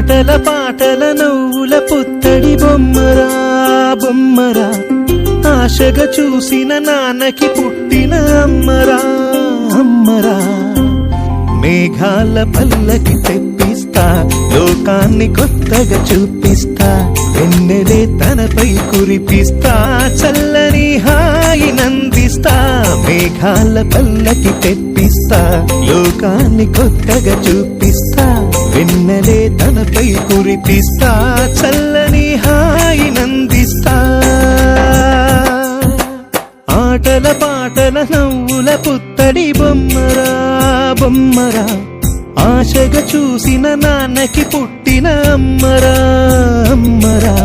ఆటల పాటల నవ్వుల పుత్తడి బొమ్మరా బొమ్మరా, ఆశగా చూసిన నాన్నకి పుట్టిన అమ్మరా అమ్మరా. మేఘాల పల్లకి తెప్పిస్తా, లోకాన్ని కొత్తగా చూపిస్తా, వెన్నెలే తనపై కురిపిస్తా, చల్లని హాయి నందిస్తా. మేఘాల పల్లకి తెప్పిస్తా, లోకాన్ని కొత్తగా చూపిస్తా, వెన్నెలే తనపై కురిపిస్తా, చల్లని హాయి నందిస్తా. ఆటల పాటల నవ్వుల పుత్తడి బొమ్మరా బొమ్మరా, ఆశగా చూసిన నాన్నకి పుట్టిన అమ్మరా అమ్మరా.